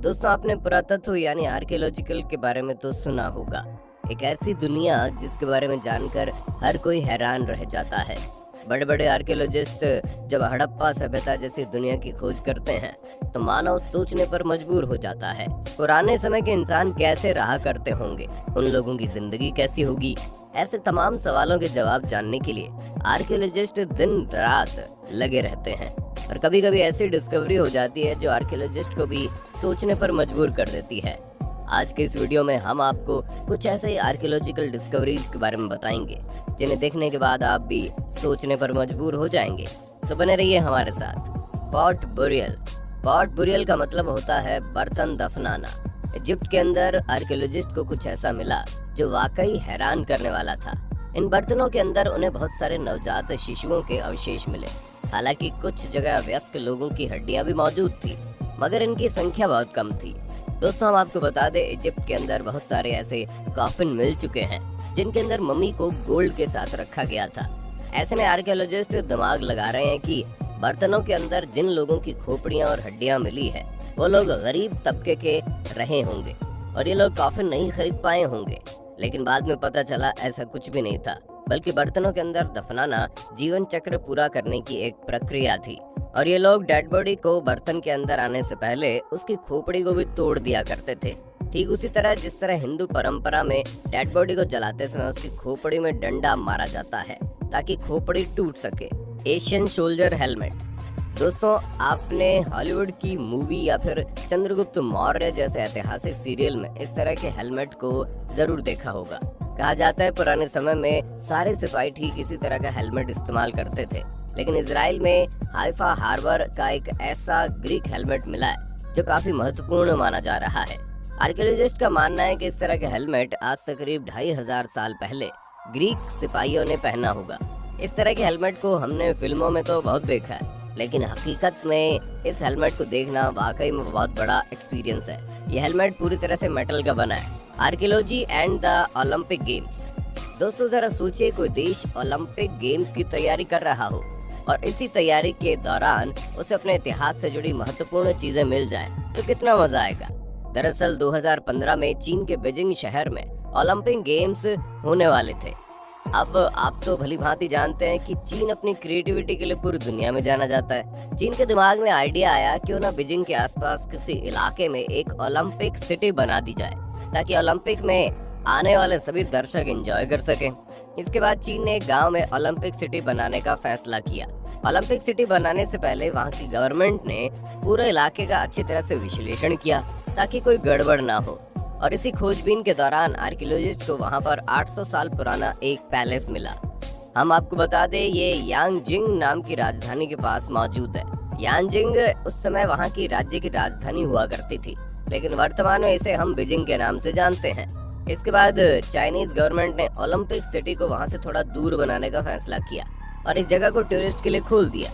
दोस्तों आपने पुरातत्व यानी आर्कियोलॉजिकल के बारे में तो सुना होगा। एक ऐसी दुनिया जिसके बारे में जानकर हर कोई हैरान रह जाता है। बड़े बड़े आर्कियोलॉजिस्ट जब हड़प्पा सभ्यता जैसी दुनिया की खोज करते हैं तो मानव सोचने पर मजबूर हो जाता है। पुराने समय के इंसान कैसे रहा करते होंगे, उन लोगों की जिंदगी कैसी होगी, ऐसे तमाम सवालों के जवाब जानने के लिए आर्कियोलॉजिस्ट दिन रात लगे रहते हैं। और कभी कभी ऐसी डिस्कवरी हो जाती है जो आर्कियोलॉजिस्ट को भी सोचने पर मजबूर कर देती है। आज के इस वीडियो में हम आपको कुछ ऐसे ही आर्कियोलॉजिकल डिस्कवरीज के बारे में बताएंगे जिन्हें देखने के बाद आप भी सोचने पर मजबूर हो जाएंगे। तो बने रहिए हमारे साथ। Pot burial. पॉट बुरियल का मतलब होता है बर्तन दफनाना। इजिप्ट के अंदर आर्कियोलॉजिस्ट को कुछ ऐसा मिला जो वाकई हैरान करने वाला था। इन बर्तनों के अंदर उन्हें बहुत सारे नवजात शिशुओं के अवशेष मिले। हालांकि कुछ जगह वयस्क लोगों की हड्डियां भी मौजूद थी, मगर इनकी संख्या बहुत कम थी। दोस्तों हम आपको बता दें, इजिप्ट के अंदर बहुत सारे ऐसे कॉफिन मिल चुके हैं जिनके अंदर मम्मी को गोल्ड के साथ रखा गया था। ऐसे में आर्कियोलॉजिस्ट दिमाग लगा रहे हैं कि बर्तनों के अंदर जिन लोगों की खोपड़ियां और हड्डियां मिली है वो लोग गरीब तबके के रहे होंगे और ये लोग कॉफिन नहीं खरीद पाए होंगे। लेकिन बाद में पता चला ऐसा कुछ भी नहीं था, बल्कि बर्तनों के अंदर दफनाना जीवन चक्र पूरा करने की एक प्रक्रिया थी। और ये लोग डेड बॉडी को बर्तन के अंदर आने से पहले उसकी खोपड़ी को भी तोड़ दिया करते थे। ठीक उसी तरह जिस तरह हिंदू परंपरा में डेड बॉडी को जलाते समय उसकी खोपड़ी में डंडा मारा जाता है ताकि खोपड़ी टूट सके। Asian soldier helmet. दोस्तों आपने हॉलीवुड की मूवी या फिर चंद्रगुप्त मौर्य जैसे ऐतिहासिक सीरियल में इस तरह के हेलमेट को जरूर देखा होगा। कहा जाता है पुराने समय में सारे सिपाही ठीक इसी तरह का हेलमेट इस्तेमाल करते थे, लेकिन इजराइल में हाइफा हार्बर का एक ऐसा ग्रीक हेलमेट मिला है जो काफी महत्वपूर्ण माना जा रहा है। आर्कियोलॉजिस्ट का मानना है कि इस तरह का हेलमेट आज से करीब 2500 साल पहले ग्रीक सिपाहियों ने पहना होगा। इस तरह के हेलमेट को हमने फिल्मों में तो बहुत देखा है, लेकिन हकीकत में इस हेलमेट को देखना वाकई में बहुत बड़ा एक्सपीरियंस है। यह हेलमेट पूरी तरह से मेटल का बना है। Archaeology and the Olympic games. दोस्तों जरा सोचिए, कोई देश ओलंपिक गेम्स की तैयारी कर रहा हो और इसी तैयारी के दौरान उसे अपने इतिहास से जुड़ी महत्वपूर्ण चीजें मिल जाए तो कितना मजा आएगा। दरअसल 2015 में चीन के बीजिंग शहर में ओलंपिक गेम्स होने वाले थे। अब आप तो भली भांति जानते हैं कि चीन अपनी क्रिएटिविटी के लिए पूरी दुनिया में जाना जाता है। चीन के दिमाग में आइडिया आया क्यों ना बीजिंग के आसपास किसी इलाके में एक ओलंपिक सिटी बना दी जाए ताकि ओलंपिक में आने वाले सभी दर्शक एंजॉय कर सकें। इसके बाद चीन ने एक गांव में ओलंपिक सिटी बनाने का फैसला किया। ओलंपिक सिटी बनाने से पहले वहां की गवर्नमेंट ने पूरे इलाके का अच्छी तरह से विश्लेषण किया ताकि कोई गड़बड़ ना हो। और इसी खोजबीन के दौरान आर्कियोलॉजिस्ट को वहां पर 800 साल पुराना एक पैलेस मिला। हम आपको बता दें ये यांगजिंग नाम की राजधानी के पास मौजूद है। यांगजिंग उस समय वहां की राज्य की राजधानी हुआ करती थी, लेकिन वर्तमान में इसे हम बीजिंग के नाम से जानते हैं। इसके बाद चाइनीज गवर्नमेंट ने ओलंपिक सिटी को वहां से थोड़ा दूर बनाने का फैसला किया और इस जगह को टूरिस्ट के लिए खोल दिया।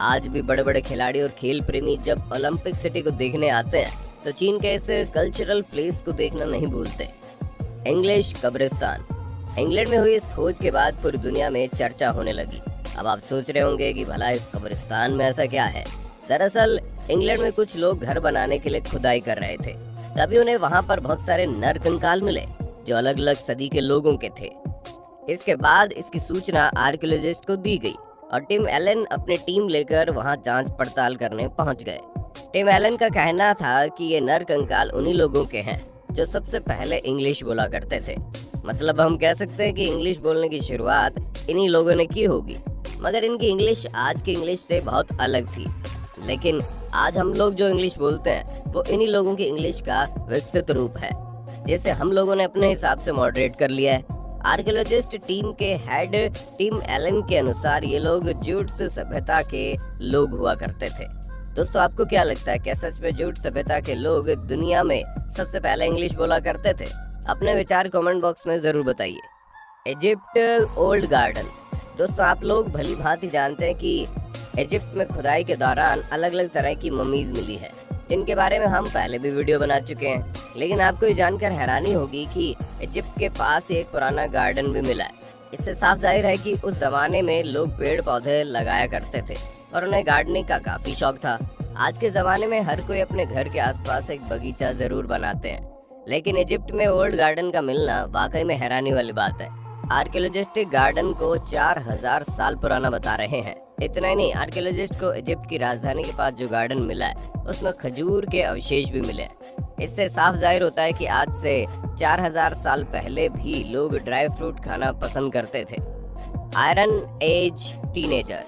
आज भी बड़े बड़े खिलाड़ी और खेल प्रेमी जब ओलंपिक सिटी को देखने आते हैं तो चीन के इस कल्चरल प्लेस को देखना नहीं भूलते। इंग्लिश कब्रिस्तान। इंग्लैंड में हुई इस खोज के बाद पूरी दुनिया में चर्चा होने लगी। अब आप सोच रहे होंगे कि भला इस कब्रिस्तान में ऐसा क्या है। दरअसल इंग्लैंड में कुछ लोग घर बनाने के लिए खुदाई कर रहे थे, तभी उन्हें वहां पर बहुत सारे नर कंकाल मिले जो अलग अलग सदी के लोगों के थे। इसके बाद इसकी सूचना आर्कियोलॉजिस्ट को दी गई और टिम एलन अपनी टीम लेकर वहां जांच पड़ताल करने पहुंच गए। टिम एलन का कहना था कि ये नर कंकाल उन्हीं लोगों के हैं जो सबसे पहले इंग्लिश बोला करते थे। मतलब हम कह सकते हैं कि इंग्लिश बोलने की शुरुआत इन्हीं लोगों ने की होगी, मगर इनकी इंग्लिश आज की इंग्लिश से बहुत अलग थी। लेकिन आज हम लोग जो इंग्लिश बोलते हैं वो इन्हीं लोगों की इंग्लिश का विकसित रूप है, जिसे हम लोगों ने अपने हिसाब से मॉडरेट कर लिया है। आर्कियोलॉजिस्ट टीम के हेड टिम एलन के अनुसार ये लोग जूट्स सभ्यता के लोग हुआ करते थे। दोस्तों आपको क्या लगता है, क्या सच में जूट सभ्यता के लोग दुनिया में सबसे पहले इंग्लिश बोला करते थे? अपने विचार कमेंट बॉक्स में जरूर बताइए। Egypt old garden. दोस्तों आप लोग भली भांति जानते हैं कि इजिप्ट में खुदाई के दौरान अलग अलग तरह की ममीज मिली है, जिनके बारे में हम पहले भी वीडियो बना चुके हैं। लेकिन आपको ये जानकर हैरानी होगी कि इजिप्ट के पास एक पुराना गार्डन भी मिला है। इससे साफ जाहिर है कि उस जमाने में लोग पेड़ पौधे लगाया करते थे और उन्हें गार्डनिंग का काफी शौक था। आज के जमाने में हर कोई अपने घर के आसपास एक बगीचा जरूर बनाते हैं, लेकिन इजिप्ट में ओल्ड गार्डन का मिलना वाकई में हैरानी वाली बात है। आर्कियोलॉजिस्ट गार्डन को 4000 साल पुराना बता रहे हैं। इतना ही नहीं, आर्कियोलॉजिस्ट को इजिप्ट की राजधानी के पास जो गार्डन मिला है उसमें खजूर के अवशेष भी मिले हैं। इससे साफ जाहिर होता है कि आज से 4000 साल पहले भी लोग ड्राई फ्रूट खाना पसंद करते थे। Iron age teenager.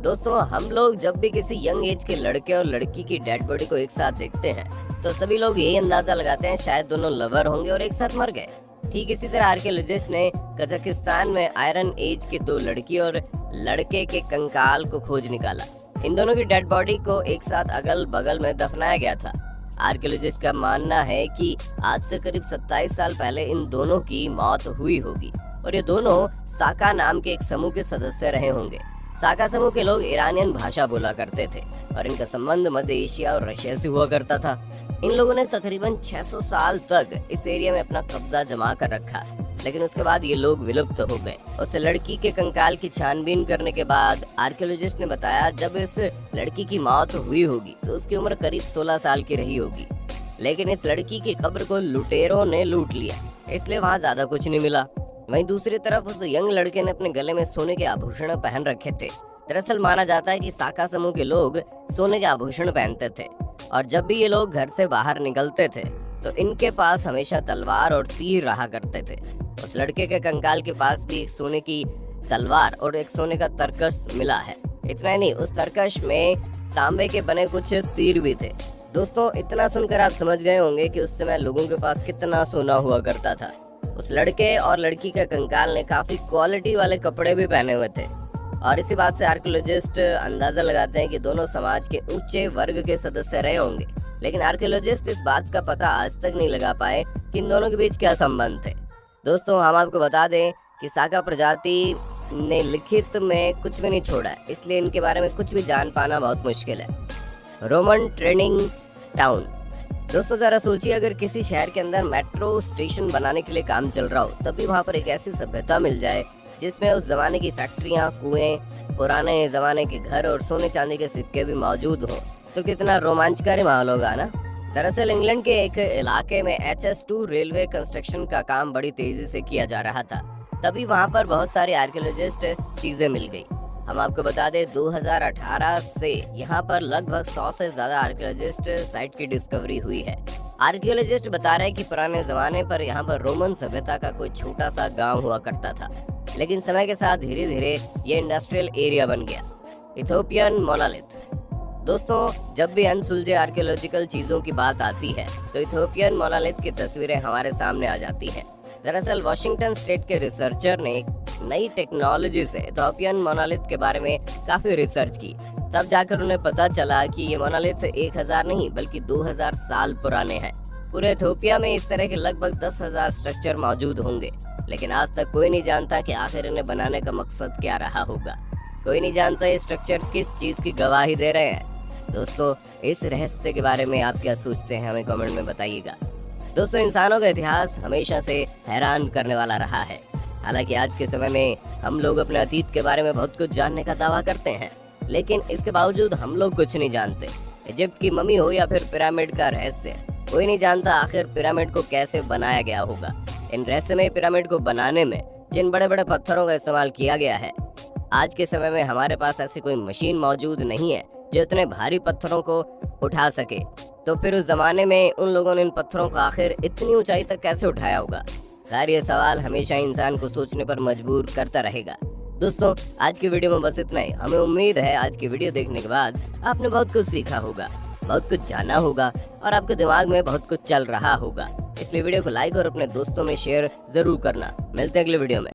दोस्तों, हम लोग जब भी किसी यंग एज के लड़के और लड़की की डेड बॉडी को एक साथ देखते हैं तो सभी लोग यही अंदाजा लगाते हैं शायद दोनों लवर होंगे और एक साथ मर गए। ठीक इसी तरह आर्कियोलॉजिस्ट ने कजाकिस्तान में आयरन एज के 2 लड़की और लड़के के कंकाल को खोज निकाला। इन दोनों की डेड बॉडी को एक साथ अगल बगल में दफनाया गया था। आर्कियोलॉजिस्ट का मानना है कि आज से करीब 27 साल पहले इन दोनों की मौत हुई होगी और ये दोनों साका नाम के एक समूह के सदस्य रहे होंगे। साका समूह के लोग ईरानियन भाषा बोला करते थे और इनका संबंध मध्य एशिया और रशिया से हुआ करता था। इन लोगों ने तकरीबन 600 साल तक इस एरिया में अपना कब्जा जमा कर रखा, लेकिन उसके बाद ये लोग विलुप्त हो गए। उस लड़की के कंकाल की छानबीन करने के बाद आर्कियोलॉजिस्ट ने बताया जब इस लड़की की मौत हुई होगी तो उसकी उम्र करीब 16 साल की रही होगी, लेकिन इस लड़की की कब्र को लुटेरों ने लूट लिया, इसलिए वहाँ ज्यादा कुछ नहीं मिला। वहीं दूसरी तरफ उस यंग लड़के ने अपने गले में सोने के आभूषण पहन रखे थे। दरअसल माना जाता है कि साका समूह के लोग सोने के आभूषण पहनते थे और जब भी ये लोग घर से बाहर निकलते थे तो इनके पास हमेशा तलवार और तीर रहा करते थे। उस लड़के के कंकाल के पास भी एक सोने की तलवार और एक सोने का तरकश मिला है। इतना ही नहीं, उस तरकश में तांबे के बने कुछ तीर भी थे। दोस्तों, इतना सुनकर आप समझ गए होंगे कि उस समय लोगों के पास कितना सोना हुआ करता था। उस लड़के और लड़की के कंकाल ने काफी क्वालिटी वाले कपड़े भी पहने हुए थे और इसी बात से आर्कियोलॉजिस्ट अंदाजा लगाते हैं कि दोनों समाज के ऊंचे वर्ग के सदस्य रहे होंगे, लेकिन आर्कियोलॉजिस्ट इस बात का पता आज तक नहीं लगा पाए कि इन दोनों के बीच क्या संबंध थे। दोस्तों, हम आपको बता दें कि साका प्रजाति ने लिखित में कुछ भी नहीं छोड़ा है, इसलिए इनके बारे में कुछ भी जान पाना बहुत मुश्किल है। Roman training town. दोस्तों, जरा सोचिए, अगर किसी शहर के अंदर मेट्रो स्टेशन बनाने के लिए काम चल रहा हो तभी वहाँ पर एक ऐसी सभ्यता मिल जाए जिसमें उस जमाने की फैक्ट्रियाँ, कुएं, पुराने जमाने के घर और सोने चांदी के सिक्के भी मौजूद हो तो कितना रोमांचकारी माहौल होगा ना। दरअसल इंग्लैंड के एक इलाके में HS2 रेलवे कंस्ट्रक्शन का काम बड़ी तेजी से किया जा रहा था, तभी वहाँ पर बहुत सारी आर्कियोलॉजिस्ट चीजें मिल गई। हम आपको बता दें 2018 से यहाँ पर लगभग 100 से ज्यादा आर्कियोलॉजिस्ट साइट की डिस्कवरी हुई है। आर्कियोलॉजिस्ट बता रहे हैं कि पुराने जमाने पर यहाँ पर रोमन सभ्यता का कोई छोटा सा गांव हुआ करता था, लेकिन समय के साथ धीरे धीरे ये इंडस्ट्रियल एरिया बन गया। इथोपियन मोनालिथ। दोस्तों, जब भी अनसुलझे आर्कियोलॉजिकल चीजों की बात आती है तो इथोपियन मोनालिथ की तस्वीरें हमारे सामने आ जाती हैं। दरअसल वॉशिंगटन स्टेट के रिसर्चर ने नई टेक्नोलॉजी से इथोपियन मोनालिथ के बारे में काफी रिसर्च की, तब जाकर उन्हें पता चला कि ये मोनालिथ 1000 नहीं बल्कि 2000 साल पुराने हैं। पूरे इथोपिया में इस तरह के लगभग 10,000 स्ट्रक्चर मौजूद होंगे, लेकिन आज तक कोई नहीं जानता कि आखिर इन्हें बनाने का मकसद क्या रहा होगा। कोई नहीं जानता ये स्ट्रक्चर किस चीज की गवाही दे रहे हैं। दोस्तों, इस रहस्य के बारे में आप क्या सोचते हैं, हमें कमेंट में बताइएगा। दोस्तों, इंसानों का इतिहास हमेशा से हैरान करने वाला रहा है। हालांकि आज के समय में हम लोग अपने अतीत के बारे में बहुत कुछ जानने का दावा करते हैं, लेकिन इसके बावजूद हम लोग कुछ नहीं जानते। इजिप्ट की मम्मी हो या फिर पिरामिड का रहस्य, कोई नहीं जानता आखिर पिरामिड को कैसे बनाया गया होगा। इन रहस्यमय पिरामिड को बनाने में जिन बड़े बड़े पत्थरों का इस्तेमाल किया गया है, आज के समय में हमारे पास ऐसी कोई मशीन मौजूद नहीं है जो इतने भारी पत्थरों को उठा सके, तो फिर उस जमाने में उन लोगों ने इन पत्थरों को आखिर इतनी ऊंचाई तक कैसे उठाया होगा। खैर, ये सवाल हमेशा इंसान को सोचने पर मजबूर करता रहेगा। दोस्तों, आज की वीडियो में बस इतना ही। हमें उम्मीद है आज की वीडियो देखने के बाद आपने बहुत कुछ सीखा होगा, बहुत कुछ जाना होगा और आपके दिमाग में बहुत कुछ चल रहा होगा। इसलिए वीडियो को लाइक और अपने दोस्तों में शेयर जरूर करना। मिलते हैं अगले वीडियो में।